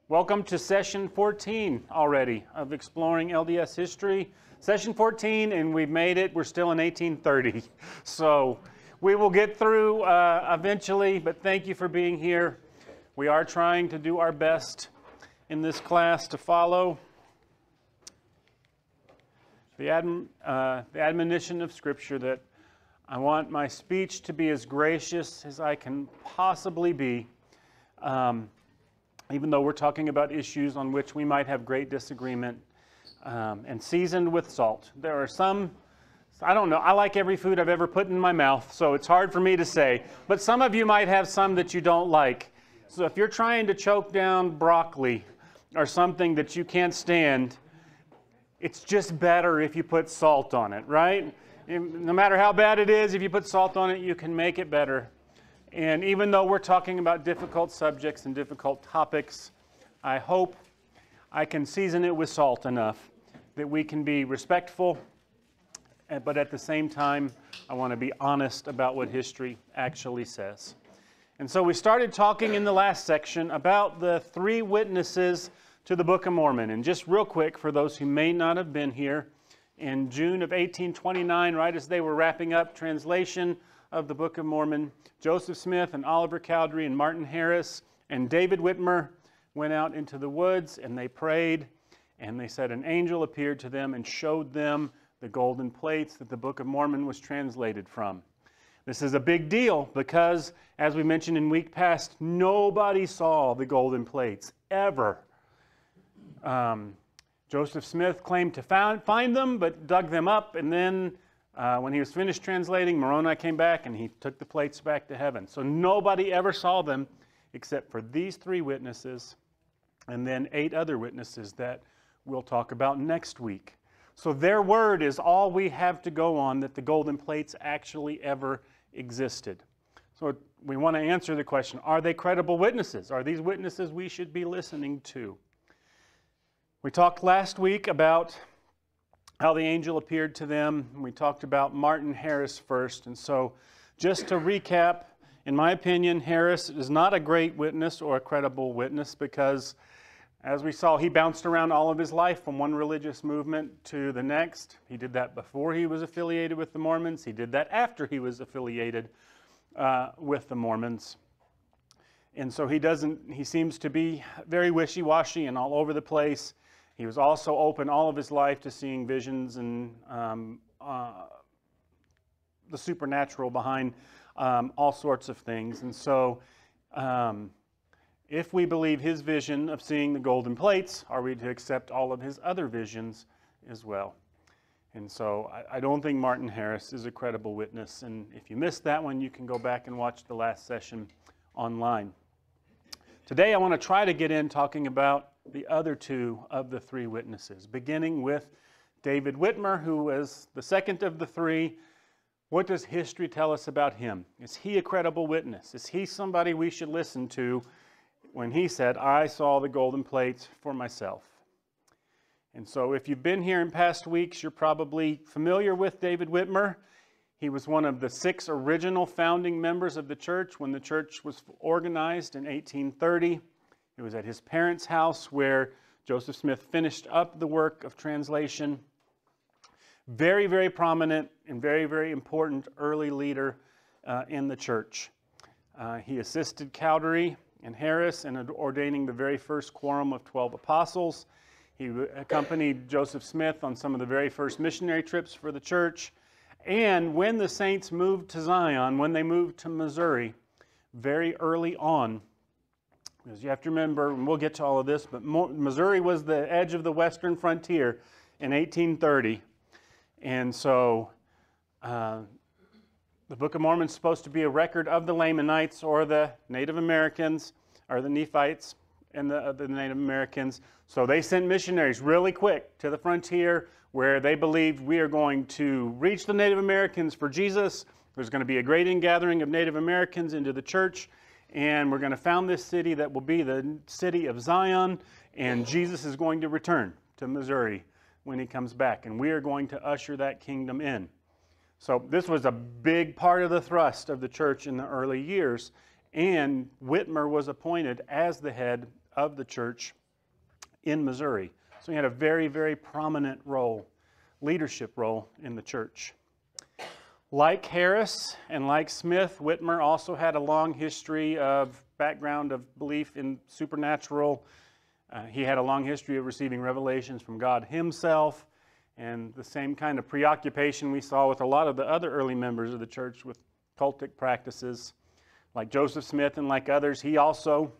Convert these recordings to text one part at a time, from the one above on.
Welcome to session 14 already of Exploring LDS History. Session 14, and we've made it. We're still in 1830. So we will get through eventually, but thank you for being here. We are trying to do our best in this class to follow the admonition of Scripture that I want my speech to be as gracious as I can possibly be, even though we're talking about issues on which we might have great disagreement, and seasoned with salt. There are some, I don't know, I like every food I've ever put in my mouth, so it's hard for me to say, but some of you might have some that you don't like. So if you're trying to choke down broccoli or something that you can't stand, it's just better if you put salt on it, right? No matter how bad it is, if you put salt on it, you can make it better. And even though we're talking about difficult subjects and difficult topics, I hope I can season it with salt enough that we can be respectful, but at the same time, I want to be honest about what history actually says. And so we started talking in the last section about the three witnesses to the Book of Mormon. And just real quick, for those who may not have been here, in June of 1829, right as they were wrapping up translation of the Book of Mormon, Joseph Smith and Oliver Cowdery and Martin Harris and David Whitmer went out into the woods and they prayed, and they said an angel appeared to them and showed them the golden plates that the Book of Mormon was translated from. This is a big deal because, as we mentioned in week past, nobody saw the golden plates ever. Joseph Smith claimed to find them, but dug them up, and then when he was finished translating, Moroni came back and he took the plates back to heaven. So nobody ever saw them except for these three witnesses and then 8 other witnesses that we'll talk about next week. So their word is all we have to go on that the golden plates actually ever existed. So we want to answer the question, are they credible witnesses? Are these witnesses we should be listening to? We talked last week about how the angel appeared to them. We talked about Martin Harris first. And so just to recap, in my opinion, Harris is not a great witness or a credible witness because, as we saw, he bounced around all of his life from one religious movement to the next. He did that before he was affiliated with the Mormons. He did that after he was affiliated with the Mormons. And so he seems to be very wishy-washy and all over the place. He was also open all of his life to seeing visions and the supernatural behind all sorts of things. And so if we believe his vision of seeing the golden plates, are we to accept all of his other visions as well? And so I don't think Martin Harris is a credible witness. And if you missed that one, you can go back and watch the last session online. Today I want to try to get in talking about the other 2 of the 3 witnesses, beginning with David Whitmer, who was the second of the 3. What does history tell us about him? Is he a credible witness? Is he somebody we should listen to when he said, I saw the golden plates for myself? And so if you've been here in past weeks, you're probably familiar with David Whitmer. He was one of the 6 original founding members of the church when the church was organized in 1830. It was at his parents' house where Joseph Smith finished up the work of translation. Very, very prominent and very, very important early leader in the church. He assisted Cowdery and Harris in ordaining the very first quorum of 12 apostles. He accompanied Joseph Smith on some of the very first missionary trips for the church. And when the saints moved to Zion, when they moved to Missouri, very early on, because you have to remember, and we'll get to all of this, but Missouri was the edge of the western frontier in 1830. And so the Book of Mormon is supposed to be a record of the Lamanites or the Native Americans, or the Nephites and the Native Americans. So they sent missionaries really quick to the frontier where they believed we are going to reach the Native Americans for Jesus. There's going to be a great ingathering of Native Americans into the church, and we're going to found this city that will be the city of Zion, and Jesus is going to return to Missouri when he comes back, and we are going to usher that kingdom in. So this was a big part of the thrust of the church in the early years, and Whitmer was appointed as the head of the church in Missouri. So he had a very, very prominent role, leadership role in the church. Like Harris and like Smith, Whitmer also had a long history of background of belief in supernatural. He had a long history of receiving revelations from God himself, and the same kind of preoccupation we saw with a lot of the other early members of the church with cultic practices. Like Joseph Smith and like others, he also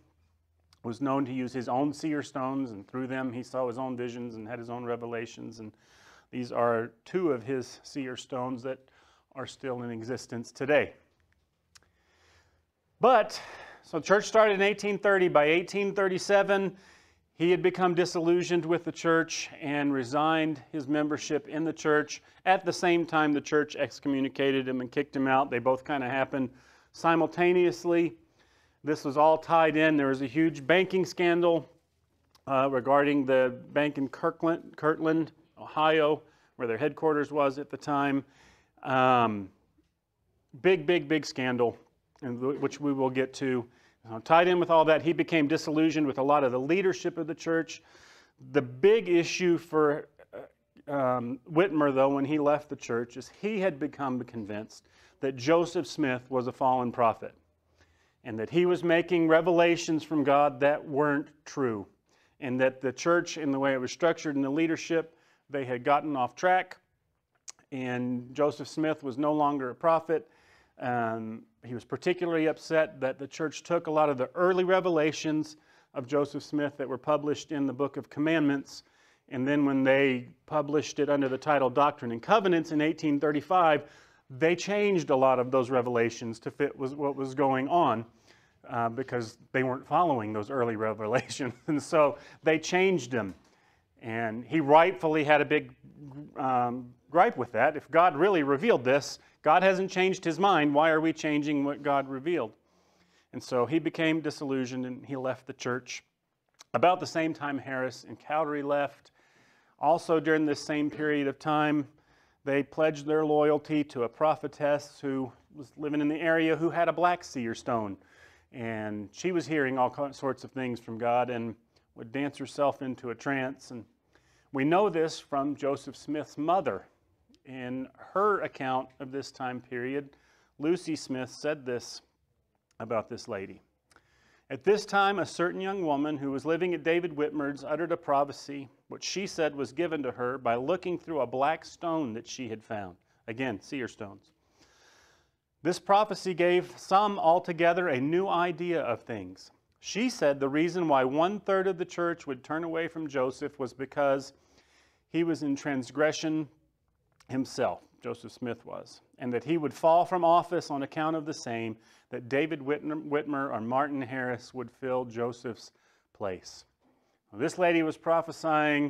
was known to use his own seer stones, and through them he saw his own visions and had his own revelations. And these are two of his seer stones that are still in existence today. But, so the church started in 1830. By 1837, he had become disillusioned with the church and resigned his membership in the church. At the same time, the church excommunicated him and kicked him out. They both kind of happened simultaneously. This was all tied in. There was a huge banking scandal regarding the bank in Kirtland, Ohio, where their headquarters was at the time. Big scandal, which we will get to. Tied in with all that, he became disillusioned with a lot of the leadership of the church. The big issue for Whitmer, though, when he left the church, is he had become convinced that Joseph Smith was a fallen prophet and that he was making revelations from God that weren't true, and that the church, in the way it was structured in the leadership, they had gotten off track, and Joseph Smith was no longer a prophet. He was particularly upset that the church took a lot of the early revelations of Joseph Smith that were published in the Book of Commandments, and then when they published it under the title Doctrine and Covenants in 1835, they changed a lot of those revelations to fit what was going on because they weren't following those early revelations. And so they changed them. And he rightfully had a big gripe with that. If God really revealed this, God hasn't changed his mind. Why are we changing what God revealed? And so he became disillusioned and he left the church. About the same time Harris and Cowdery left. Also during this same period of time, they pledged their loyalty to a prophetess who was living in the area who had a black seer stone. And she was hearing all sorts of things from God and would dance herself into a trance. And we know this from Joseph Smith's mother. In her account of this time period, Lucy Smith said this about this lady. At this time, a certain young woman who was living at David Whitmer's uttered a prophecy, which she said was given to her by looking through a black stone that she had found. Again, seer stones. This prophecy gave some altogether a new idea of things. She said the reason why 1/3 of the church would turn away from Joseph was because he was in transgression himself, Joseph Smith was, and that he would fall from office on account of the same, that David Whitmer or Martin Harris would fill Joseph's place. Well, this lady was prophesying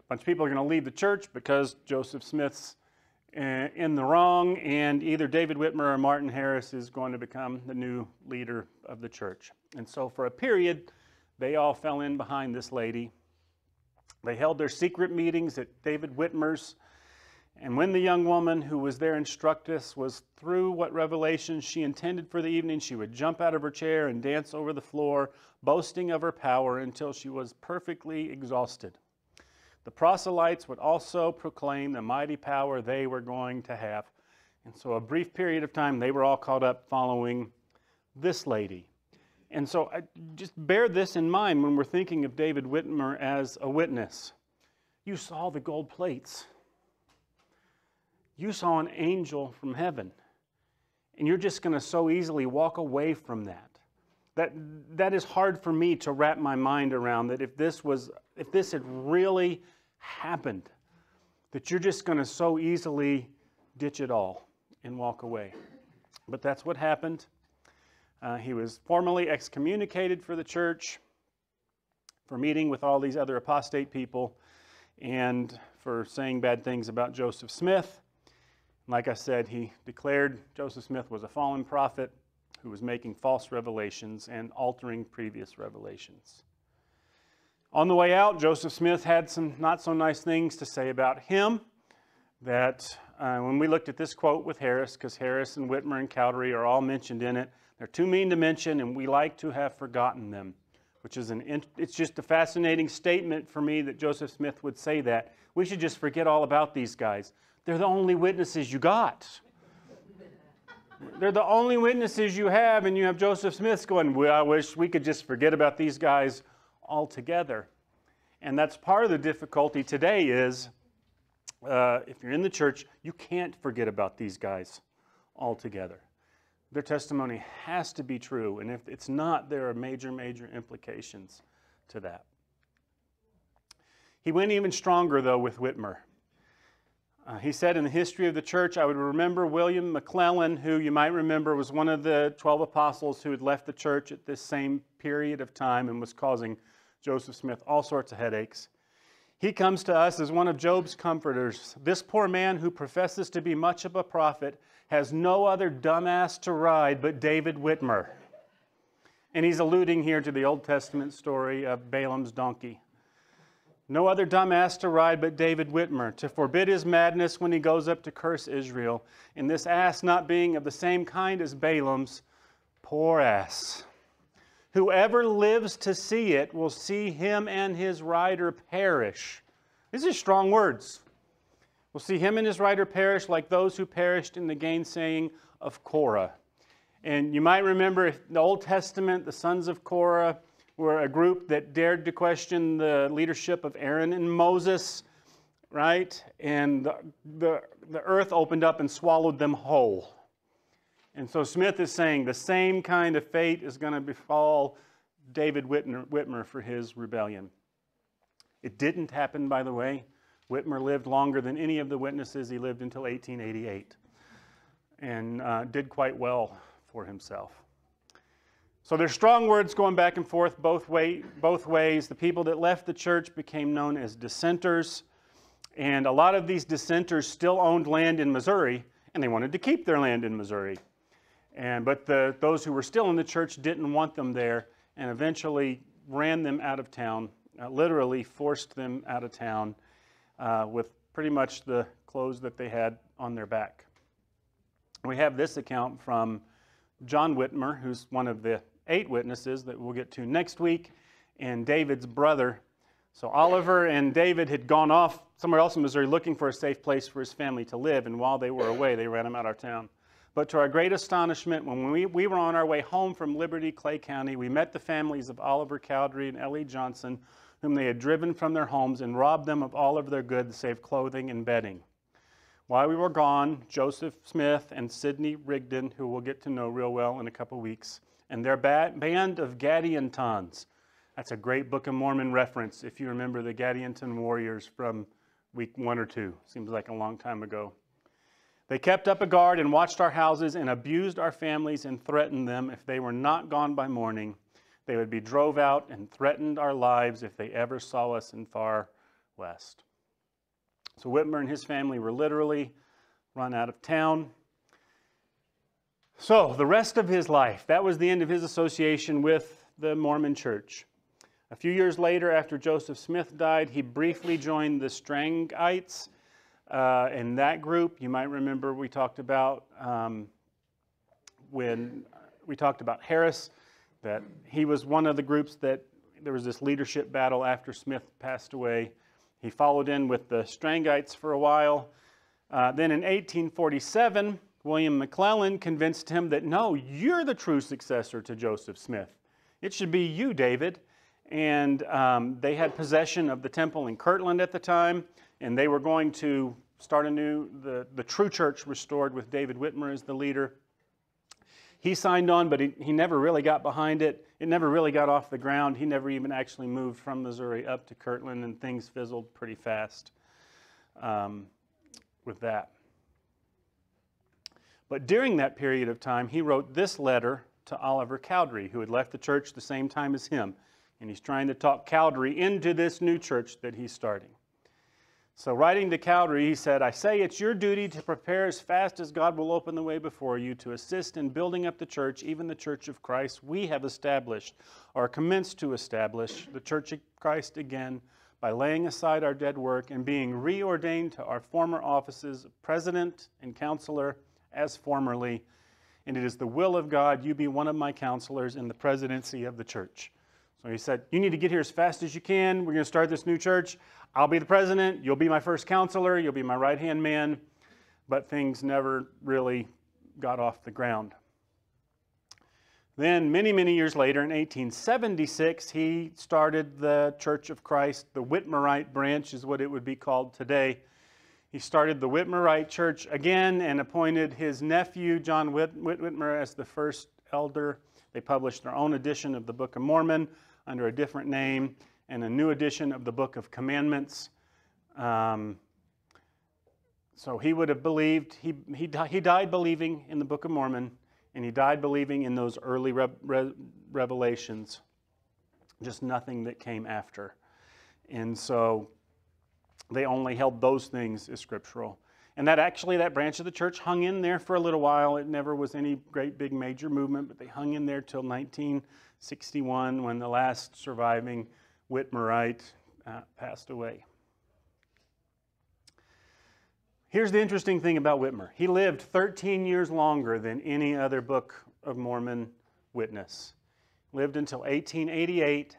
a bunch of people are going to leave the church because Joseph Smith's in the wrong, and either David Whitmer or Martin Harris is going to become the new leader of the church. And so for a period, they all fell in behind this lady. They held their secret meetings at David Whitmer's. And when the young woman who was their instructress was through what revelations she intended for the evening, she would jump out of her chair and dance over the floor, boasting of her power until she was perfectly exhausted. The proselytes would also proclaim the mighty power they were going to have. And so a brief period of time, they were all caught up following this lady. And so just bear this in mind when we're thinking of David Whitmer as a witness. You saw the gold plates. You saw an angel from heaven, and you're just going to so easily walk away from that. That is hard for me to wrap my mind around, that if this had really happened, that you're just going to so easily ditch it all and walk away. But that's what happened. He was formally excommunicated for the church, for meeting with all these other apostate people, and for saying bad things about Joseph Smith. Like I said, he declared Joseph Smith was a fallen prophet who was making false revelations and altering previous revelations. On the way out, Joseph Smith had some not so nice things to say about him, that when we looked at this quote with Harris, because Harris and Whitmer and Cowdery are all mentioned in it, they're too mean to mention and we like to have forgotten them, which is it's just a fascinating statement for me that Joseph Smith would say that. We should just forget all about these guys. They're the only witnesses you got. They're the only witnesses you have, and you have Joseph Smith going, well, I wish we could just forget about these guys altogether. And that's part of the difficulty today is, if you're in the church, you can't forget about these guys altogether. Their testimony has to be true, and if it's not, there are major, major implications to that. He went even stronger, though, with Whitmer. He said, in the history of the church, I would remember William McClellan, who you might remember was one of the 12 apostles who had left the church at this same period of time and was causing Joseph Smith all sorts of headaches. He comes to us as one of Job's comforters. This poor man who professes to be much of a prophet has no other dumbass to ride but David Whitmer. And he's alluding here to the Old Testament story of Balaam's donkey. No other dumbass to ride but David Whitmer, to forbid his madness when he goes up to curse Israel. And this ass not being of the same kind as Balaam's, poor ass. Whoever lives to see it will see him and his rider perish. These are strong words. We'll see him and his rider perish like those who perished in the gainsaying of Korah. And you might remember in the Old Testament, the sons of Korah were a group that dared to question the leadership of Aaron and Moses, right? And the earth opened up and swallowed them whole. And so Smith is saying the same kind of fate is going to befall David Whitmer for his rebellion. It didn't happen, by the way. Whitmer lived longer than any of the witnesses. He lived until 1888 and did quite well for himself. So there's strong words going back and forth both ways. The people that left the church became known as dissenters. And a lot of these dissenters still owned land in Missouri, and they wanted to keep their land in Missouri. But those who were still in the church didn't want them there and eventually ran them out of town, literally forced them out of town with pretty much the clothes that they had on their back. We have this account from John Whitmer, who's one of the 8 witnesses that we'll get to next week, and David's brother. So Oliver and David had gone off somewhere else in Missouri looking for a safe place for his family to live, and while they were away, they ran him out of town. But to our great astonishment, when we were on our way home from Liberty, Clay County, we met the families of Oliver Cowdery and Ellie Johnson, whom they had driven from their homes and robbed them of all of their goods save clothing and bedding. While we were gone, Joseph Smith and Sidney Rigdon, who we'll get to know real well in a couple weeks, and their band of Gadiantons. That's a great Book of Mormon reference if you remember the Gadianton warriors from week 1 or 2. Seems like a long time ago. They kept up a guard and watched our houses and abused our families and threatened them if they were not gone by morning. They would be drove out and threatened our lives if they ever saw us in far west. So Whitmer and his family were literally run out of town. So the rest of his life, that was the end of his association with the Mormon church. A few years later, after Joseph Smith died, he briefly joined the Strangites. In that group, you might remember we talked about when we talked about Harris, that he was one of the groups that there was this leadership battle after Smith passed away. He followed in with the Strangites for a while. Then in 1847, William McClellan convinced him that, no, you're the true successor to Joseph Smith. It should be you, David. And they had possession of the temple in Kirtland at the time, and they were going to start the true church restored with David Whitmer as the leader. He signed on, but he never really got behind it. It never really got off the ground. He never even actually moved from Missouri up to Kirtland, and things fizzled pretty fast with that. But during that period of time, he wrote this letter to Oliver Cowdery, who had left the church the same time as him. And he's trying to talk Cowdery into this new church that he's starting. So writing to Cowdery, he said, I say it's your duty to prepare as fast as God will open the way before you to assist in building up the church, even the church of Christ we have established, or commenced to establish the church of Christ again by laying aside our dead work and being reordained to our former offices of president and counselor as formerly. And it is the will of God you be one of my counselors in the presidency of the church. So he said, you need to get here as fast as you can. We're going to start this new church. I'll be the president. You'll be my first counselor. You'll be my right-hand man. But things never really got off the ground. Then many, many years later, in 1876, he started the Church of Christ. The Whitmerite branch is what it would be called today. He started the Whitmerite Church again and appointed his nephew, John Whitmer, as the first elder. They published their own edition of the Book of Mormon under a different name and a new edition of the Book of Commandments. So he would have believed, he died believing in the Book of Mormon, and he died believing in those early revelations, just nothing that came after. And so they only held those things as scriptural. And that branch of the church hung in there for a little while. It never was any great big major movement, but they hung in there till 1961 when the last surviving Whitmerite passed away. Here's the interesting thing about Whitmer. He lived 13 years longer than any other Book of Mormon witness. Lived until 1888.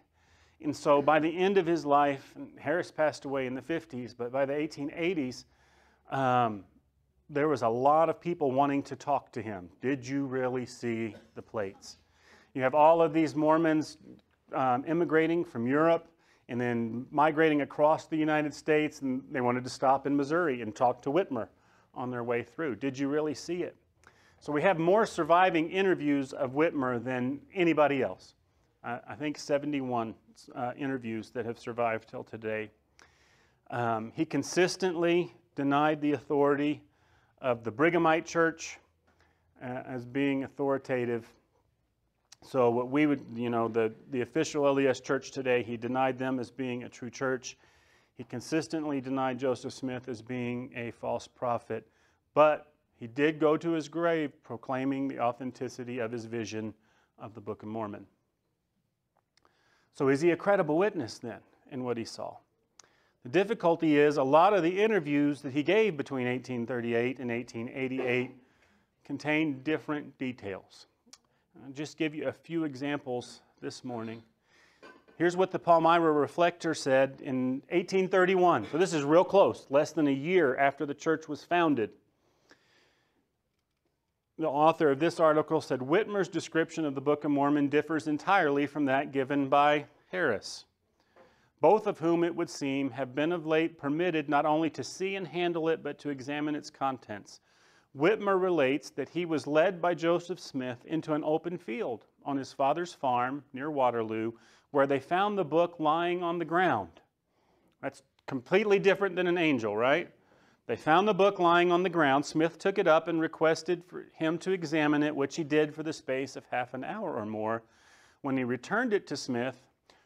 And so by the end of his life, and Harris passed away in the 50s, but by the 1880s, there was a lot of people wanting to talk to him. Did you really see the plates? You have all of these Mormons immigrating from Europe and then migrating across the United States, and they wanted to stop in Missouri and talk to Whitmer on their way through. Did you really see it? So we have more surviving interviews of Whitmer than anybody else. I think 71 interviews that have survived till today. He consistently denied the authority of the Brighamite Church as being authoritative. So what we would, the official LDS Church today, he denied them as being a true church. He consistently denied Joseph Smith as being a false prophet. But he did go to his grave proclaiming the authenticity of his vision of the Book of Mormon. So is he a credible witness then in what he saw? The difficulty is a lot of the interviews that he gave between 1838 and 1888 contain different details. I'll just give you a few examples this morning. Here's what the Palmyra Reflector said in 1831. So this is real close, less than a year after the church was founded. The author of this article said, Whitmer's description of the Book of Mormon differs entirely from that given by Harris, both of whom, it would seem, have been of late permitted not only to see and handle it, but to examine its contents. Whitmer relates that he was led by Joseph Smith into an open field on his father's farm near Waterloo, where they found the book lying on the ground. That's completely different than an angel, right? They found the book lying on the ground. Smith took it up and requested for him to examine it, which he did for the space of half an hour or more. When he returned it to Smith,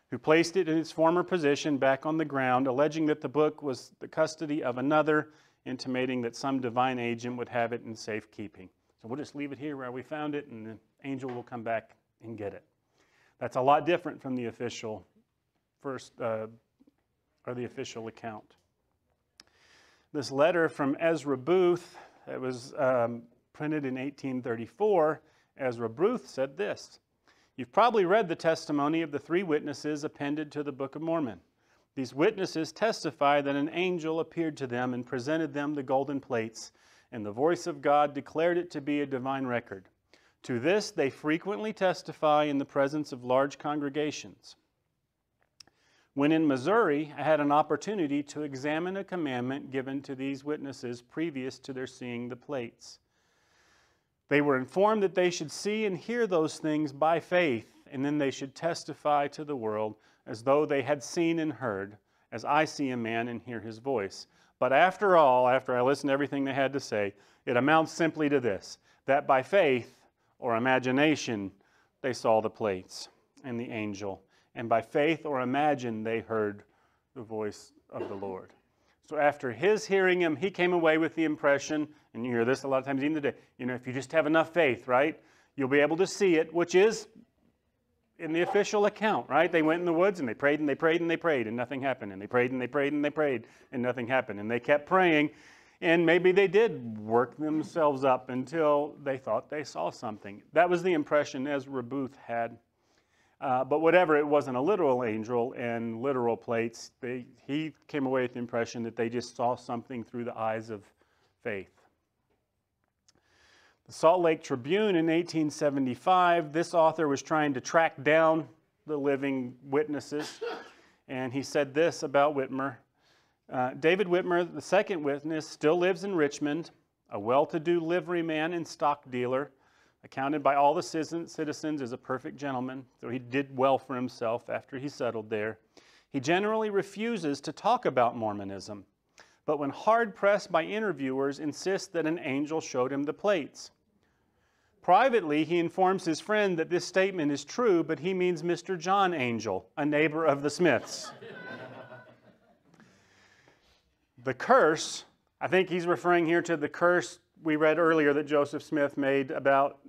who placed it in its former position back on the ground, alleging that the book was the custody of another, intimating that some divine agent would have it in safekeeping. So we'll just leave it here where we found it, and the angel will come back and get it. That's a lot different from the official the official account. This letter from Ezra Booth, that was printed in 1834, Ezra Booth said this: You've probably read the testimony of the three witnesses appended to the Book of Mormon. These witnesses testify that an angel appeared to them and presented them the golden plates, and the voice of God declared it to be a divine record. To this they frequently testify in the presence of large congregations. When in Missouri, I had an opportunity to examine a commandment given to these witnesses previous to their seeing the plates. They were informed that they should see and hear those things by faith, and then they should testify to the world as though they had seen and heard, as I see a man and hear his voice. But after all, after I listened to everything they had to say, it amounts simply to this, that by faith or imagination they saw the plates and the angel, and by faith or imagine they heard the voice of the Lord. So after his hearing him, he came away with the impression, and you hear this a lot of times even today, if you just have enough faith, right, you'll be able to see it, which is in the official account, right? They went in the woods and they prayed and they prayed and they prayed and nothing happened. And they prayed and they prayed and they prayed and nothing happened. And they kept praying, and maybe they did work themselves up until they thought they saw something. That was the impression Ezra Booth had. But whatever, it wasn't a literal angel and literal plates. He came away with the impression that they just saw something through the eyes of faith. The Salt Lake Tribune in 1875, this author was trying to track down the living witnesses, and he said this about Whitmer. David Whitmer, the second witness, still lives in Richmond, a well-to-do liveryman and stock dealer, accounted by all the citizens as a perfect gentleman, though he did well for himself after he settled there. He generally refuses to talk about Mormonism, but when hard-pressed by interviewers, insists that an angel showed him the plates. Privately, he informs his friend that this statement is true, but he means Mr. John Angel, a neighbor of the Smiths. The curse, I think he's referring here to the curse we read earlier that Joseph Smith made about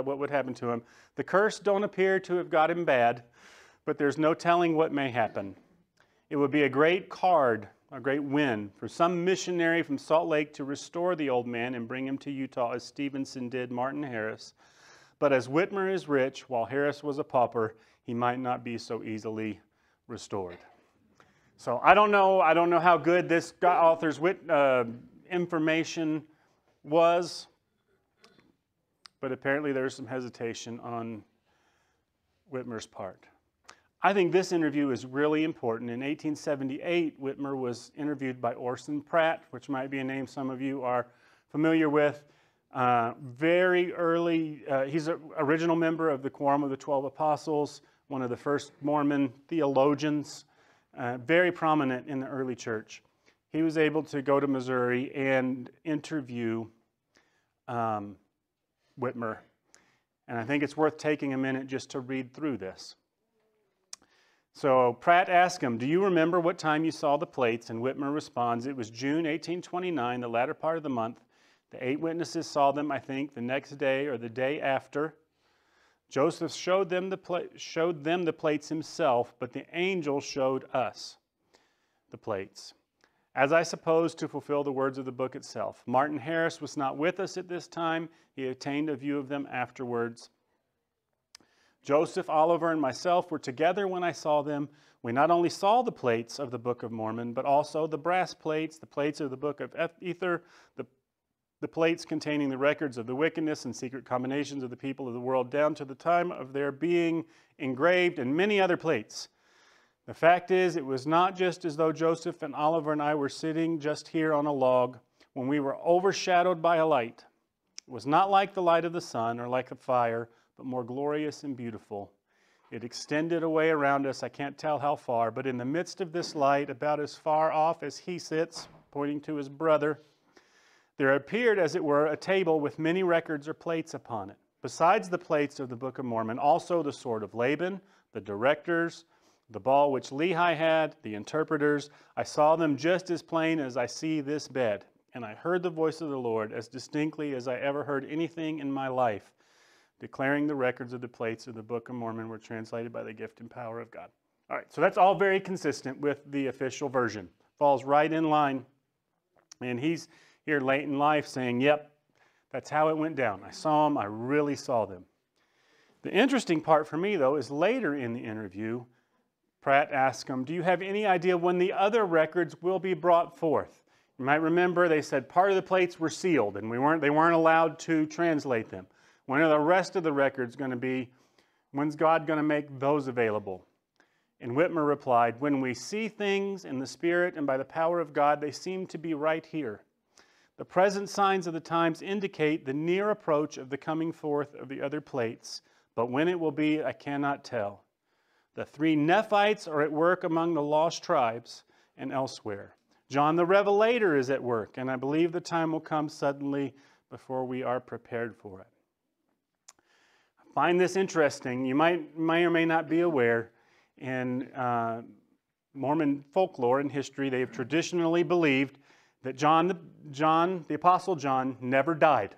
what would happen to him. The curse don't appear to have got him bad, but there's no telling what may happen. It would be a great card, a great win for some missionary from Salt Lake to restore the old man and bring him to Utah as Stevenson did Martin Harris. But as Whitmer is rich, while Harris was a pauper, he might not be so easily restored. So I don't know how good this author's information was, but apparently there's some hesitation on Whitmer's part. I think this interview is really important. In 1878, Whitmer was interviewed by Orson Pratt, which might be a name some of you are familiar with. Very early, he's an original member of the Quorum of the 12 Apostles, one of the first Mormon theologians, very prominent in the early church. He was able to go to Missouri and interview Whitmer. And I think it's worth taking a minute just to read through this. So Pratt asked him, "Do you remember what time you saw the plates?" And Whitmer responds, "It was June 1829, the latter part of the month. The 8 witnesses saw them, I think, the next day or the day after. Joseph showed them the plates himself, but the angel showed us the plates. As I suppose to fulfill the words of the book itself. Martin Harris was not with us at this time. He obtained a view of them afterwards. Joseph, Oliver, and myself were together when I saw them. We not only saw the plates of the Book of Mormon, but also the brass plates, the plates of the Book of Ether, the plates containing the records of the wickedness and secret combinations of the people of the world down to the time of their being engraved, and many other plates. The fact is, it was not just as though Joseph and Oliver and I were sitting just here on a log when we were overshadowed by a light. It was not like the light of the sun or like a fire, but more glorious and beautiful. It extended away around us, I can't tell how far, but in the midst of this light, about as far off as he sits, pointing to his brother, there appeared, as it were, a table with many records or plates upon it. Besides the plates of the Book of Mormon, also the sword of Laban, the directors, the ball which Lehi had, the interpreters. I saw them just as plain as I see this bed. And I heard the voice of the Lord as distinctly as I ever heard anything in my life, declaring the records of the plates of the Book of Mormon were translated by the gift and power of God. All right, so that's all very consistent with the official version. Falls right in line. And he's here late in life saying, yep, that's how it went down. I saw them. I really saw them. The interesting part for me, though, is later in the interview, Pratt asked him, do you have any idea when the other records will be brought forth? You might remember they said part of the plates were sealed and they weren't allowed to translate them. When are the rest of the records going to be? When's God going to make those available? And Whitmer replied, when we see things in the Spirit and by the power of God, they seem to be right here. The present signs of the times indicate the near approach of the coming forth of the other plates, but when it will be, I cannot tell. The 3 Nephites are at work among the lost tribes and elsewhere. John the Revelator is at work, and I believe the time will come suddenly before we are prepared for it. I find this interesting. You may or may not be aware, in Mormon folklore and history, they have traditionally believed that the Apostle John never died.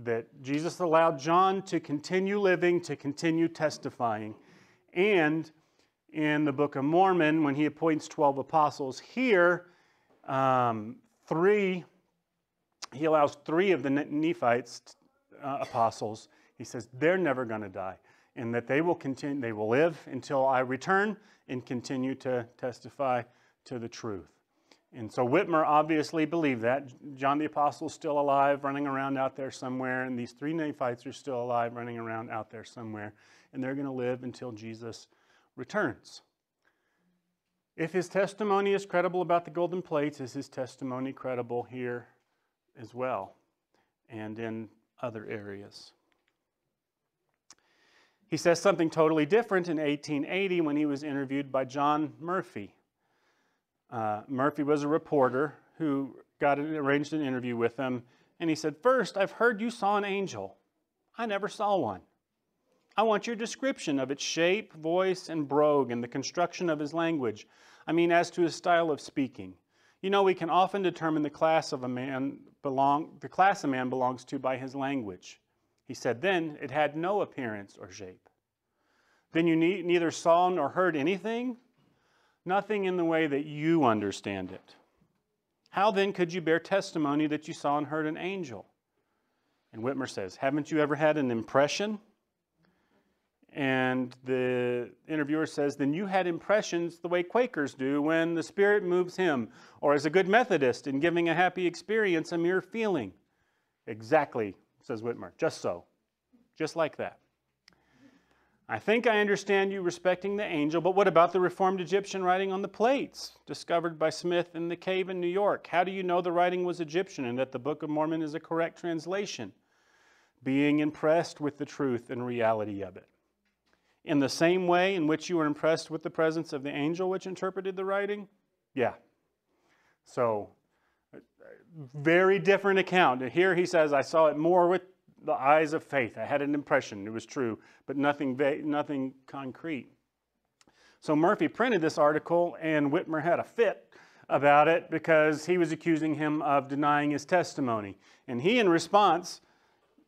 That Jesus allowed John to continue living, to continue testifying. And in the Book of Mormon, when he appoints 12 apostles here, he allows 3 of the Nephites apostles. He says they're never going to die. and that they will continue, they will live until I return and continue to testify to the truth. And so Whitmer obviously believed that. John the Apostle is still alive, running around out there somewhere, and these 3 Nephites are still alive, running around out there somewhere, and they're going to live until Jesus returns. If his testimony is credible about the golden plates, is his testimony credible here as well, and in other areas? He says something totally different in 1880 when he was interviewed by John Murphy. Murphy was a reporter who arranged an interview with him, and he said, "First, I've heard you saw an angel. I never saw one. I want your description of its shape, voice, and brogue, and the construction of his language. I mean, as to his style of speaking. You know, we can often determine the class a man belongs to by his language." He said, "Then it had no appearance or shape. Then you neither saw nor heard anything? Nothing in the way that you understand it. How then could you bear testimony that you saw and heard an angel?" And Whitmer says, "Haven't you ever had an impression?" And the interviewer says, "Then you had impressions the way Quakers do when the Spirit moves him, or as a good Methodist in giving a happy experience a mere feeling." "Exactly," says Whitmer, "just so, just like that. I think I understand you respecting the angel, but what about the Reformed Egyptian writing on the plates, discovered by Smith in the cave in New York? How do you know the writing was Egyptian and that the Book of Mormon is a correct translation?" Being impressed with the truth and reality of it. "In the same way in which you were impressed with the presence of the angel which interpreted the writing?" Yeah. So, very different account. Here he says, "I saw it more with the eyes of faith. I had an impression. It was true, but nothing concrete." So Murphy printed this article, and Whitmer had a fit about it because he was accusing him of denying his testimony. And he, in response,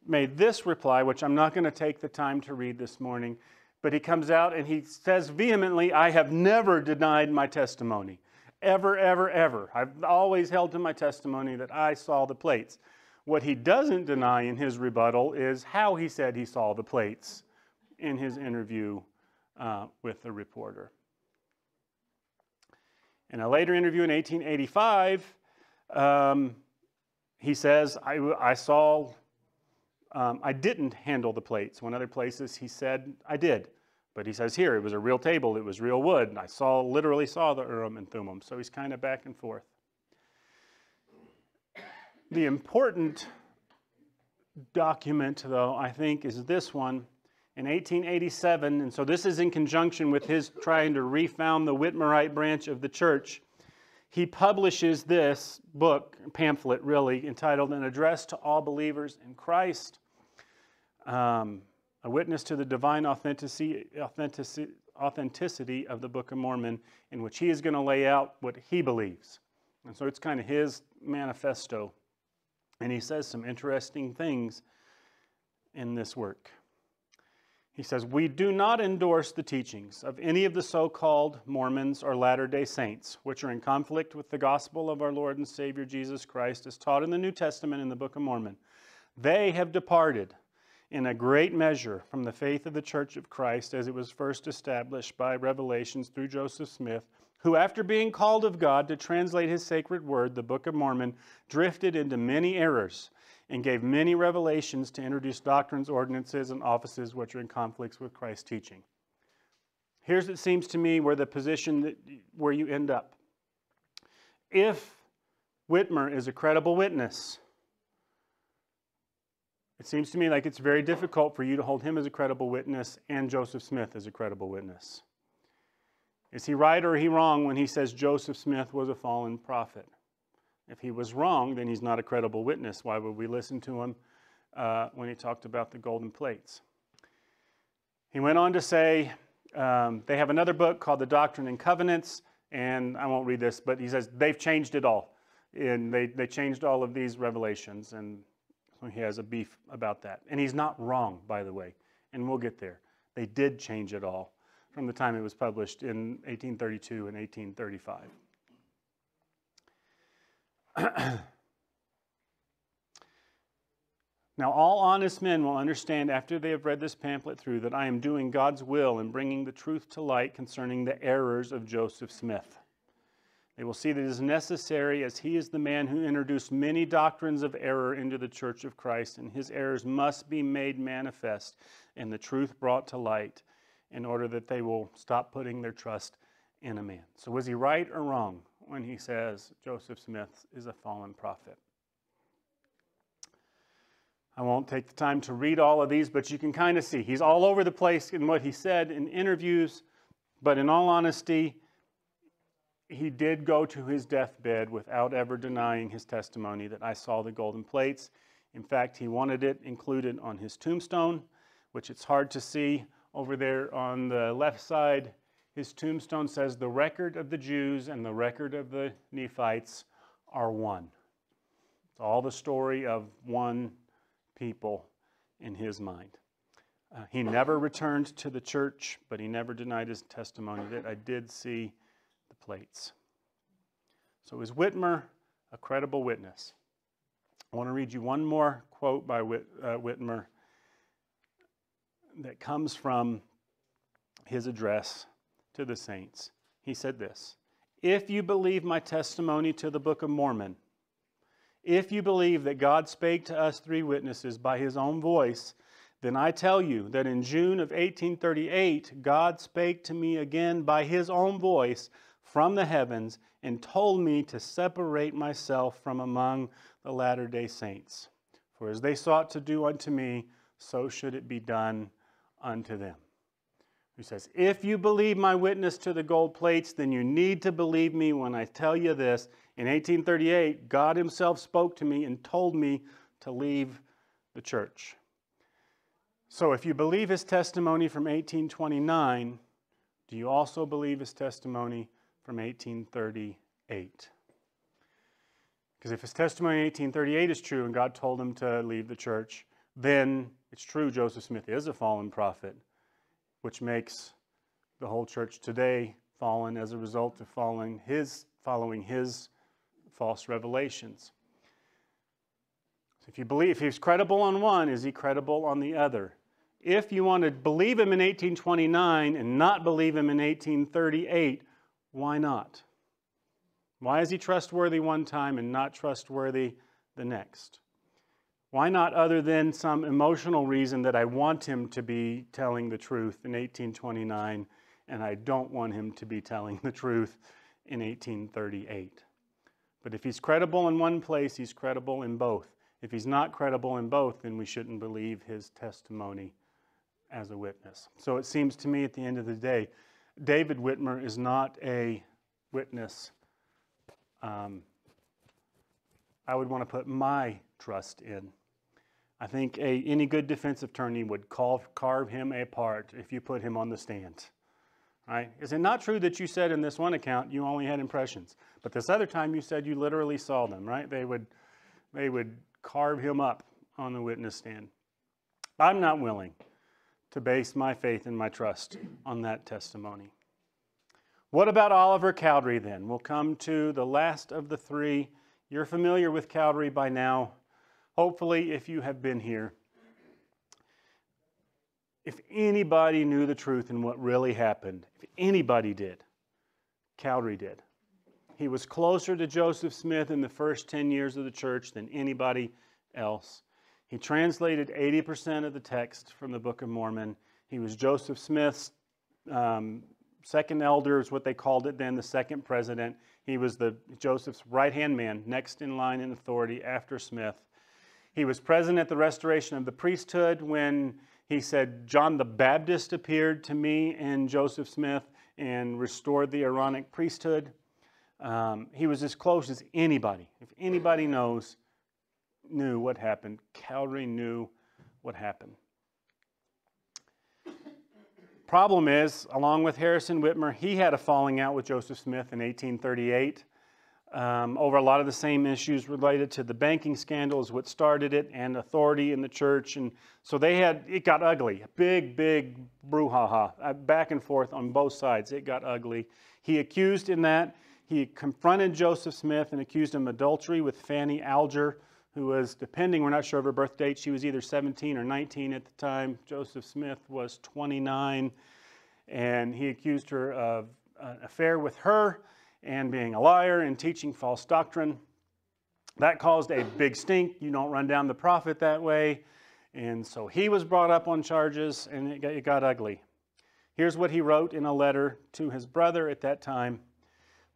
made this reply, which I'm not going to take the time to read this morning, but he comes out and he says vehemently, "I have never denied my testimony. Ever, ever, ever. I've always held to my testimony that I saw the plates." What he doesn't deny in his rebuttal is how he said he saw the plates in his interview with the reporter. In a later interview in 1885, he says, I didn't handle the plates. When other places he said, I did. But he says here, it was a real table, it was real wood, and I literally saw the Urim and Thummim. So he's kind of back and forth. The important document, though, I think, is this one in 1887. And so this is in conjunction with his trying to refound the Whitmerite branch of the church. He publishes this book, pamphlet really, entitled An Address to All Believers in Christ, a witness to the divine authenticity of the Book of Mormon, in which he is going to lay out what he believes. And so it's kind of his manifesto. And he says some interesting things in this work. He says, "We do not endorse the teachings of any of the so-called Mormons or Latter-day Saints, which are in conflict with the gospel of our Lord and Savior Jesus Christ as taught in the New Testament in the Book of Mormon. They have departed in a great measure from the faith of the Church of Christ as it was first established by revelations through Joseph Smith, who after being called of God to translate his sacred word, the Book of Mormon, drifted into many errors and gave many revelations to introduce doctrines, ordinances, and offices which are in conflicts with Christ's teaching." Here's, it seems to me, where the position where you end up. If Whitmer is a credible witness, it seems to me like it's very difficult for you to hold him as a credible witness and Joseph Smith as a credible witness. Is he right or is he wrong when he says Joseph Smith was a fallen prophet? If he was wrong, then he's not a credible witness. Why would we listen to him when he talked about the golden plates? He went on to say, they have another book called The Doctrine and Covenants, and I won't read this, but he says they've changed it all. And they changed all of these revelations, and so he has a beef about that. And he's not wrong, by the way, and we'll get there. They did change it all from the time it was published in 1832 and 1835. Now, all honest men will understand after they have read this pamphlet through that I am doing God's will in bringing the truth to light concerning the errors of Joseph Smith. They will see that it is necessary, as he is the man who introduced many doctrines of error into the Church of Christ, and his errors must be made manifest and the truth brought to light in order that they will stop putting their trust in a man. So was he right or wrong when he says Joseph Smith is a fallen prophet? I won't take the time to read all of these, but you can kind of see he's all over the place in what he said in interviews, but in all honesty, he did go to his deathbed without ever denying his testimony that I saw the golden plates. In fact, he wanted it included on his tombstone, which it's hard to see over there on the left side. His tombstone says the record of the Jews and the record of the Nephites are one. It's all the story of one people in his mind. He never returned to the church, but he never denied his testimony that I did see the plates. So is Whitmer a credible witness? I want to read you one more quote by Whitmer that comes from his address to the saints. He said this: "If you believe my testimony to the Book of Mormon, if you believe that God spake to us three witnesses by his own voice, then I tell you that in June of 1838, God spake to me again by his own voice from the heavens and told me to separate myself from among the Latter-day Saints. For as they sought to do unto me, so should it be done unto them." He says, if you believe my witness to the gold plates, then you need to believe me when I tell you this. In 1838, God himself spoke to me and told me to leave the church. So if you believe his testimony from 1829, do you also believe his testimony from 1838? Because if his testimony in 1838 is true and God told him to leave the church, then it's true Joseph Smith is a fallen prophet, which makes the whole church today fallen as a result of following his false revelations. So if he's credible on one, is he credible on the other? If you want to believe him in 1829 and not believe him in 1838, why not? Why is he trustworthy one time and not trustworthy the next? Why not, other than some emotional reason that I want him to be telling the truth in 1829 and I don't want him to be telling the truth in 1838? But if he's credible in one place, he's credible in both. If he's not credible in both, then we shouldn't believe his testimony as a witness. So it seems to me at the end of the day, David Whitmer is not a witness I would want to put my trust in. I think any good defense attorney would carve him apart if you put him on the stand. Right? Is it not true that you said in this one account you only had impressions, but this other time you said you literally saw them, right? They would carve him up on the witness stand. I'm not willing to base my faith and my trust on that testimony. What about Oliver Cowdery then? We'll come to the last of the three. You're familiar with Cowdery by now. Hopefully, if you have been here. If anybody knew the truth and what really happened, if anybody did, Cowdery did. He was closer to Joseph Smith in the first 10 years of the church than anybody else. He translated 80% of the text from the Book of Mormon. He was Joseph Smith's second elder, is what they called it then, the second president. He was Joseph's right-hand man, next in line in authority after Smith. He was present at the restoration of the priesthood when he said, John the Baptist appeared to me and Joseph Smith and restored the Aaronic priesthood. He was as close as anybody. If anybody knew what happened, Cowdery knew what happened. Problem is, along with Harrison Whitmer, he had a falling out with Joseph Smith in 1838 over a lot of the same issues related to the banking scandal is what started it, and authority in the church. And so it got ugly. Big brouhaha, back and forth on both sides. It got ugly. He accused in that. He confronted Joseph Smith and accused him of adultery with Fanny Alger, who was, depending, we're not sure of her birth date, she was either 17 or 19 at the time. Joseph Smith was 29, and he accused her of an affair with her and being a liar and teaching false doctrine. That caused a big stink. You don't run down the prophet that way. And so he was brought up on charges, and it got ugly. Here's what he wrote in a letter to his brother at that time.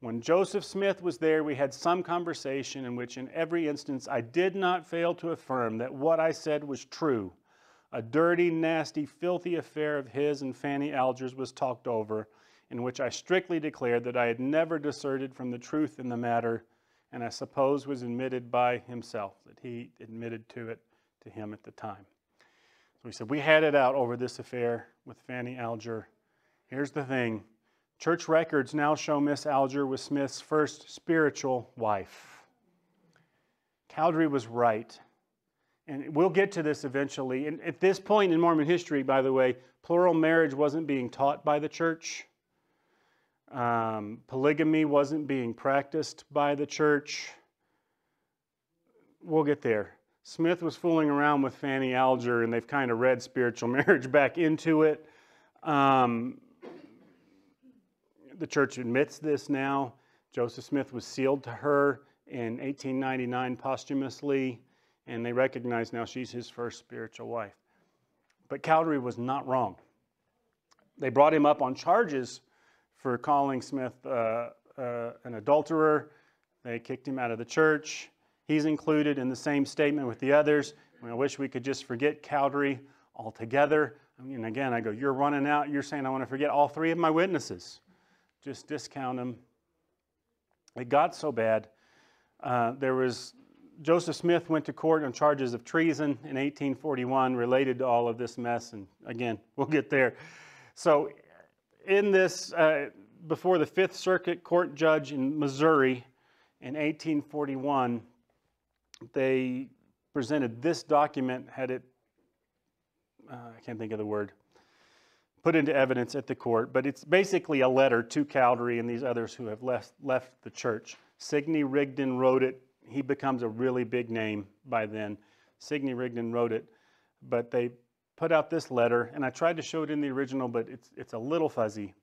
When Joseph Smith was there, we had some conversation in which in every instance I did not fail to affirm that what I said was true. A dirty, nasty, filthy affair of his and Fanny Alger's was talked over, in which I strictly declared that I had never disserted from the truth in the matter, and I suppose was admitted by himself, that he admitted to it to him at the time. So he said, we had it out over this affair with Fanny Alger. Here's the thing. Church records now show Miss Alger was Smith's first spiritual wife. Cowdery was right. And we'll get to this eventually. And at this point in Mormon history, by the way, plural marriage wasn't being taught by the church. Polygamy wasn't being practiced by the church. We'll get there. Smith was fooling around with Fanny Alger, and they've kind of read spiritual marriage back into it. The church admits this now. Joseph Smith was sealed to her in 1899 posthumously, and they recognize now she's his first spiritual wife. But Cowdery was not wrong. They brought him up on charges for calling Smith an adulterer. They kicked him out of the church. He's included in the same statement with the others. I wish we could just forget Cowdery altogether. I mean, again, I go, you're running out. You're saying I want to forget all three of my witnesses. Just discount them. It got so bad. Joseph Smith went to court on charges of treason in 1841 related to all of this mess. And again, we'll get there. So in this, before the Fifth Circuit Court judge in Missouri in 1841, they presented this document, had it, I can't think of the word, put into evidence at the court, but it's basically a letter to Cowdery and these others who have left the church. Sidney Rigdon wrote it. He becomes a really big name by then. Sidney Rigdon wrote it, but they put out this letter, and I tried to show it in the original, but it's a little fuzzy.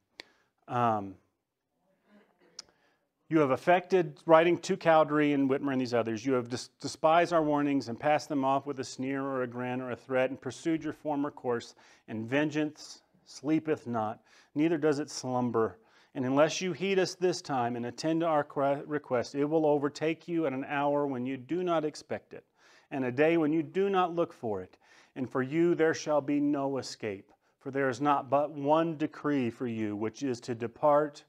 You have affected, writing to Cowdery and Whitmer and these others, you have despised our warnings and passed them off with a sneer or a grin or a threat and pursued your former course, and vengeance sleepeth not, neither does it slumber. And unless you heed us this time and attend to our request, it will overtake you at an hour when you do not expect it, and a day when you do not look for it. And for you there shall be no escape, for there is not but one decree for you, which is to depart,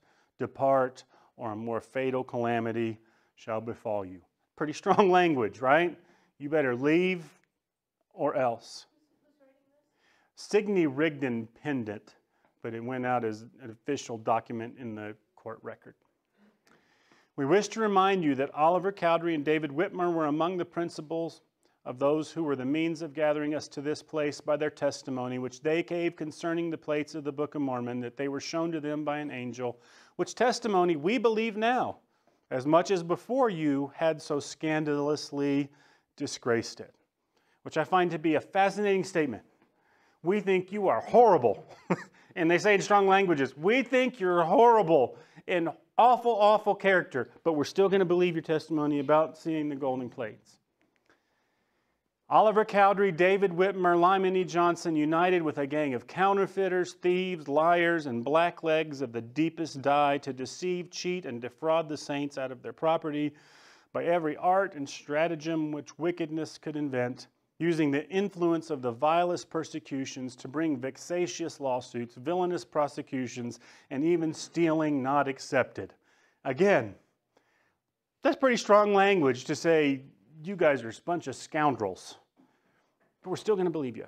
or a more fatal calamity shall befall you. Pretty strong language, right? You better leave or else. Sidney Rigdon penned it, but it went out as an official document in the court record. We wish to remind you that Oliver Cowdery and David Whitmer were among the principals of those who were the means of gathering us to this place by their testimony, which they gave concerning the plates of the Book of Mormon, that they were shown to them by an angel, which testimony we believe now, as much as before you had so scandalously disgraced it. Which I find to be a fascinating statement. We think you are horrible. And they say in strong languages, we think you're horrible and awful, awful character, but we're still going to believe your testimony about seeing the golden plates. Oliver Cowdery, David Whitmer, Lyman E. Johnson, united with a gang of counterfeiters, thieves, liars, and blacklegs of the deepest dye to deceive, cheat, and defraud the saints out of their property by every art and stratagem which wickedness could invent, using the influence of the vilest persecutions to bring vexatious lawsuits, villainous prosecutions, and even stealing not accepted. Again, that's pretty strong language to say, you guys are a bunch of scoundrels, but we're still going to believe you.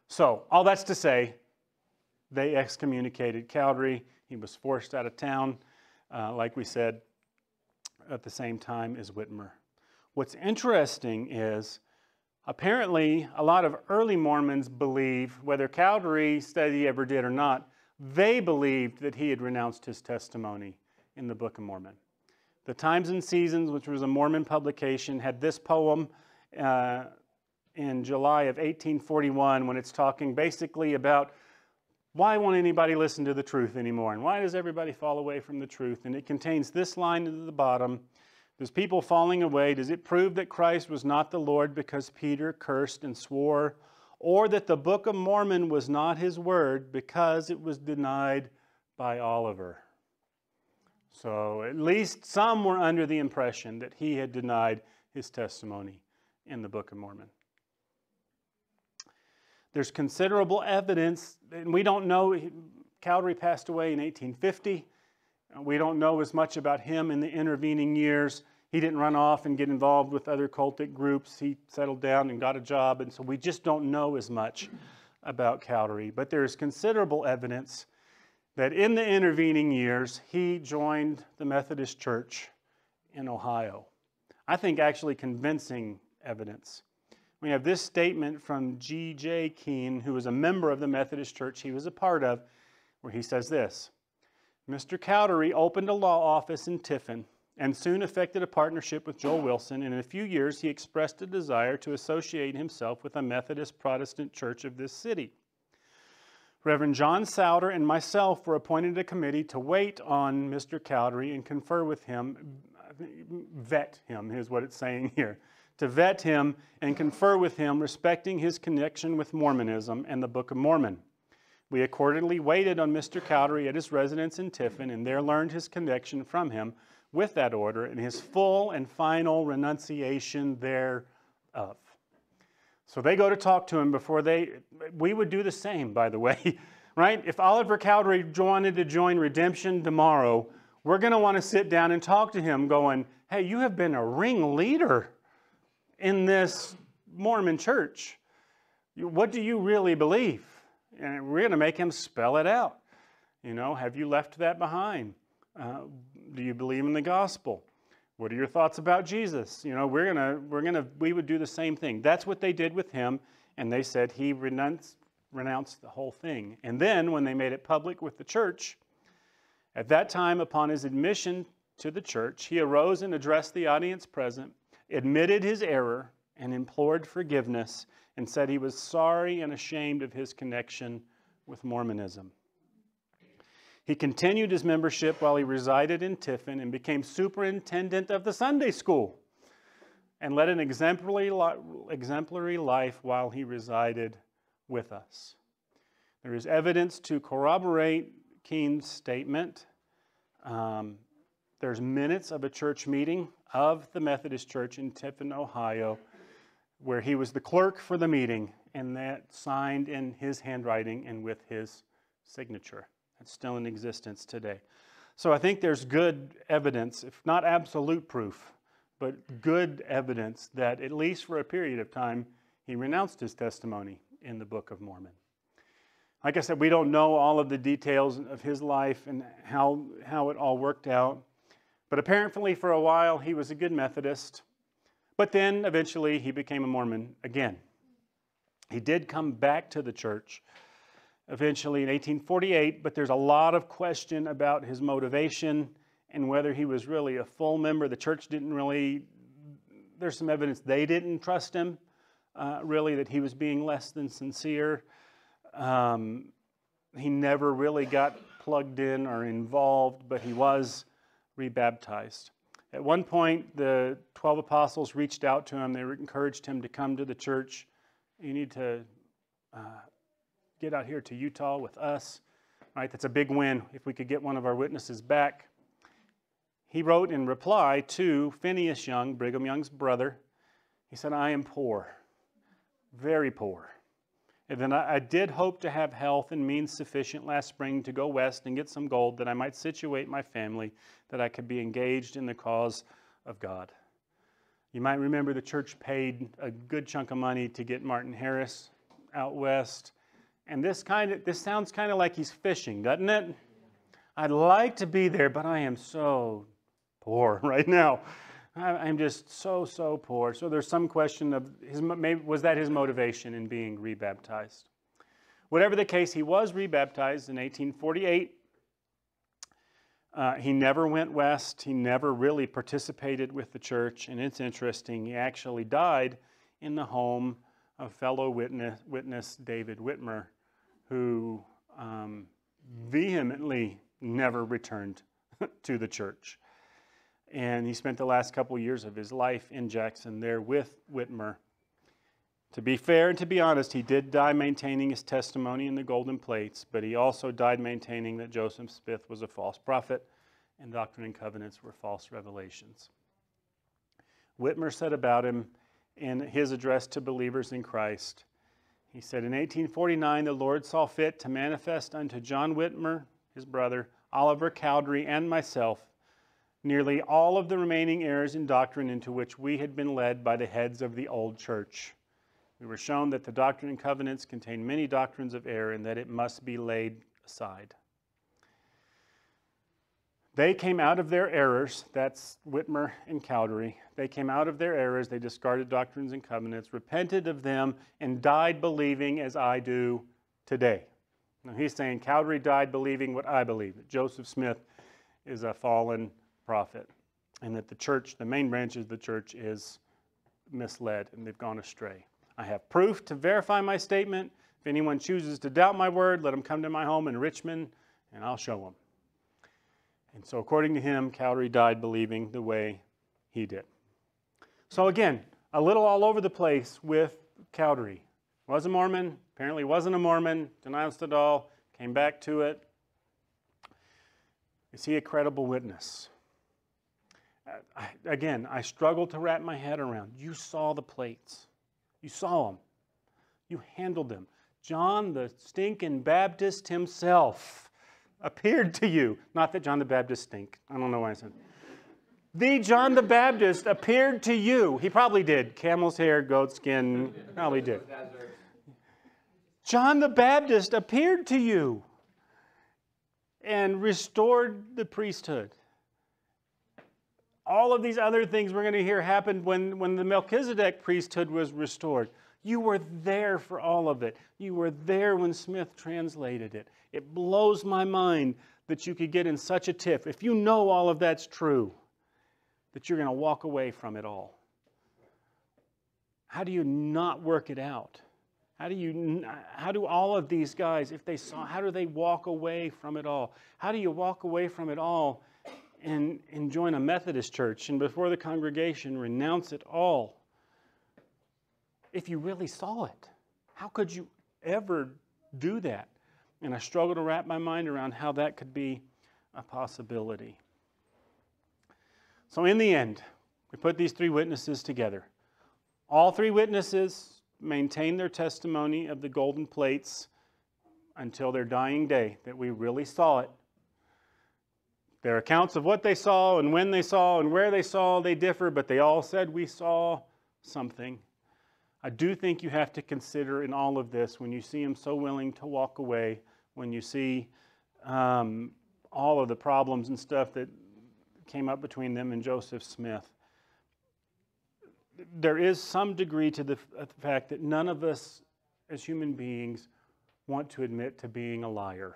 So, all that's to say, they excommunicated Cowdery. He was forced out of town, like we said, at the same time as Whitmer. What's interesting is, apparently, a lot of early Mormons believe, whether Cowdery said he ever did or not, they believed that he had renounced his testimony in the Book of Mormon. The Times and Seasons, which was a Mormon publication, had this poem in July of 1841 when it's talking basically about why won't anybody listen to the truth anymore, and why does everybody fall away from the truth? And it contains this line at the bottom: "There's people falling away. Does it prove that Christ was not the Lord because Peter cursed and swore, or that the Book of Mormon was not his word because it was denied by Oliver?" So at least some were under the impression that he had denied his testimony in the Book of Mormon. There's considerable evidence, and we don't know. Cowdery passed away in 1850. We don't know as much about him in the intervening years. He didn't run off and get involved with other cultic groups. He settled down and got a job, and so we just don't know as much about Cowdery. But there is considerable evidence that in the intervening years, he joined the Methodist Church in Ohio. I think actually convincing evidence. We have this statement from G.J. Keene, who was a member of the Methodist Church he was a part of, where he says this: "Mr. Cowdery opened a law office in Tiffin and soon effected a partnership with Joel Wilson, and in a few years he expressed a desire to associate himself with a Methodist Protestant church of this city. Reverend John Souter and myself were appointed to a committee to wait on Mr. Cowdery and confer with him, vet him is what it's saying here, to vet him and confer with him respecting his connection with Mormonism and the Book of Mormon. We accordingly waited on Mr. Cowdery at his residence in Tiffin and there learned his connection from him with that order and his full and final renunciation thereof." So they go to talk to him before we would do the same, by the way, right? If Oliver Cowdery wanted to join Redemption tomorrow, we're going to want to sit down and talk to him going, "Hey, you have been a ringleader in this Mormon church. What do you really believe?" And we're going to make him spell it out. You know, have you left that behind? Do you believe in the gospel? What are your thoughts about Jesus? You know, we would do the same thing. That's what they did with him, and they said he renounced the whole thing. And then when they made it public with the church, at that time, upon his admission to the church, he arose and addressed the audience present, admitted his error, and implored forgiveness, and said he was sorry and ashamed of his connection with Mormonism. He continued his membership while he resided in Tiffin and became superintendent of the Sunday school and led an exemplary life while he resided with us. There is evidence to corroborate Keene's statement. There's minutes of a church meeting of the Methodist Church in Tiffin, Ohio, where he was the clerk for the meeting, and that signed in his handwriting and with his signature. It's still in existence today. So I think there's good evidence, if not absolute proof, but good evidence that at least for a period of time, he renounced his testimony in the Book of Mormon. Like I said, we don't know all of the details of his life and how it all worked out. But apparently for a while, he was a good Methodist. But then eventually he became a Mormon again. He did come back to the church eventually in 1848, but there's a lot of question about his motivation and whether he was really a full member. The church didn't really, there's some evidence they didn't trust him, really, that he was being less than sincere. He never really got plugged in or involved, but he was rebaptized. At one point, the 12 apostles reached out to him. They encouraged him to come to the church. You need to get out here to Utah with us. All right, that's a big win if we could get one of our witnesses back. He wrote in reply to Phineas Young, Brigham Young's brother. He said, "I am poor, very poor. And then I did hope to have health and means sufficient last spring to go west and get some gold that I might situate my family, that I could be engaged in the cause of God." You might remember the church paid a good chunk of money to get Martin Harris out west. And this sounds kind of like he's fishing, doesn't it? I'd like to be there, but I am so poor right now. I'm just so poor. So there's some question of maybe was that his motivation in being rebaptized? Whatever the case, he was rebaptized in 1848. He never went west. He never really participated with the church. And it's interesting, he actually died in the home of fellow witness David Whitmer, who vehemently never returned to the church. And he spent the last couple years of his life in Jackson there with Whitmer. To be fair and to be honest, he did die maintaining his testimony in the golden plates, but he also died maintaining that Joseph Smith was a false prophet and Doctrine and Covenants were false revelations. Whitmer said about him in his address to believers in Christ, he said, in 1849, the Lord saw fit to manifest unto John Whitmer, his brother, Oliver Cowdery, and myself, nearly all of the remaining errors in doctrine into which we had been led by the heads of the old church. We were shown that the Doctrine and Covenants contain many doctrines of error and that it must be laid aside. They came out of their errors, that's Whitmer and Cowdery. They came out of their errors, they discarded Doctrines and Covenants, repented of them, and died believing as I do today. Now he's saying Cowdery died believing what I believe, that Joseph Smith is a fallen prophet, and that the church, the main branch of the church, is misled and they've gone astray. I have proof to verify my statement. If anyone chooses to doubt my word, let him come to my home in Richmond, and I'll show him. And so according to him, Cowdery died believing the way he did. So again, a little all over the place with Cowdery. Was a Mormon, apparently wasn't a Mormon, denounced it all, came back to it. Is he a credible witness? Again, I struggle to wrap my head around. You saw the plates. You saw them. You handled them. John the stinking Baptist himself appeared to you. Not that John the Baptist stink. I don't know why I said. The John the Baptist appeared to you. He probably did. Camel's hair, goat skin, probably did. John the Baptist appeared to you and restored the priesthood. All of these other things we're going to hear happened when the Melchizedek priesthood was restored. You were there for all of it. You were there when Smith translated it. It blows my mind that you could get in such a tiff, if you know all of that's true, that you're going to walk away from it all. How do you not work it out? How do all of these guys, if they saw, how do they walk away from it all? How do you walk away from it all and join a Methodist church and before the congregation renounce it all? If you really saw it, how could you ever do that? And I struggle to wrap my mind around how that could be a possibility. So in the end, we put these three witnesses together. All three witnesses maintained their testimony of the golden plates until their dying day, that we really saw it. Their accounts of what they saw and when they saw and where they saw, they differ, but they all said we saw something. I do think you have to consider in all of this, when you see him so willing to walk away, when you see all of the problems and stuff that came up between them and Joseph Smith, there is some degree to the fact that none of us as human beings want to admit to being a liar.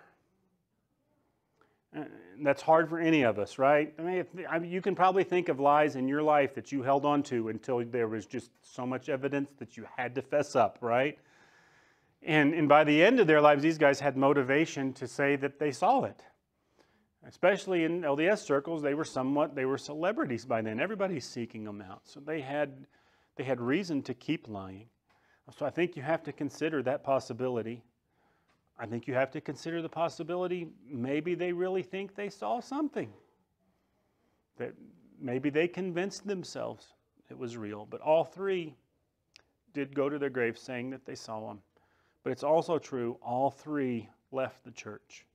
And that's hard for any of us, right? I mean, you can probably think of lies in your life that you held on to until there was just so much evidence that you had to fess up, right? And by the end of their lives, these guys had motivation to say that they saw it. Especially in LDS circles, they were celebrities by then. Everybody's seeking them out. So they had reason to keep lying. So I think you have to consider that possibility. I think you have to consider the possibility maybe they really think they saw something. That maybe they convinced themselves it was real. But all three did go to their graves saying that they saw him. But it's also true, all three left the church.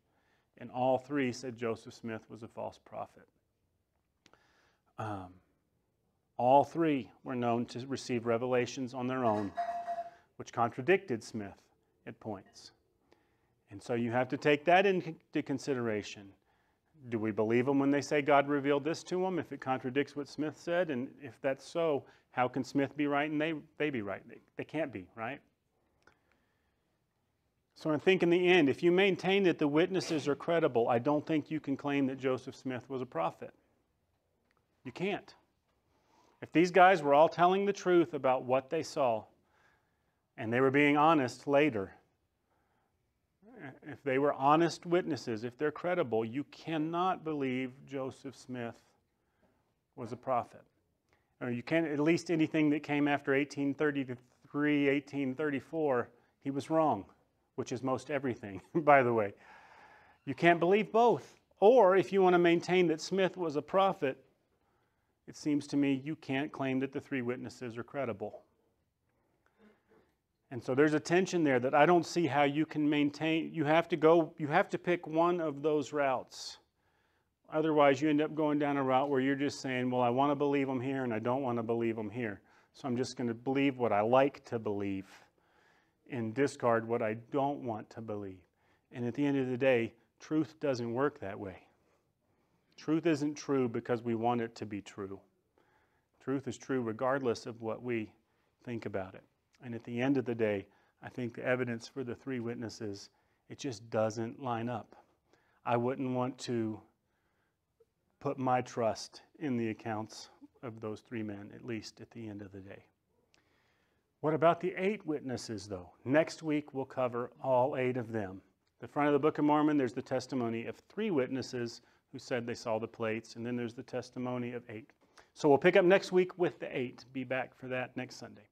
And all three said Joseph Smith was a false prophet. All three were known to receive revelations on their own, which contradicted Smith at points. And so you have to take that into consideration. Do we believe them when they say God revealed this to them, if it contradicts what Smith said? And if that's so, how can Smith be right and they be right? They can't be, right? So I think in the end, if you maintain that the witnesses are credible, I don't think you can claim that Joseph Smith was a prophet. You can't. If these guys were all telling the truth about what they saw, and they were being honest later, if they were honest witnesses, if they're credible, you cannot believe Joseph Smith was a prophet. Or you can't, at least anything that came after 1833, 1834, he was wrong, which is most everything, by the way. You can't believe both. Or if you want to maintain that Smith was a prophet, it seems to me you can't claim that the three witnesses are credible. And so there's a tension there that I don't see how you can maintain. You have to pick one of those routes. Otherwise, you end up going down a route where you're just saying, well, I want to believe them here and I don't want to believe them here. So I'm just going to believe what I like to believe and discard what I don't want to believe. And at the end of the day, truth doesn't work that way. Truth isn't true because we want it to be true. Truth is true regardless of what we think about it. And at the end of the day, I think the evidence for the three witnesses, it just doesn't line up. I wouldn't want to put my trust in the accounts of those three men, at least at the end of the day. What about the 8 witnesses, though? Next week, we'll cover all 8 of them. The front of the Book of Mormon, there's the testimony of 3 witnesses who said they saw the plates, and then there's the testimony of 8. So we'll pick up next week with the 8. Be back for that next Sunday.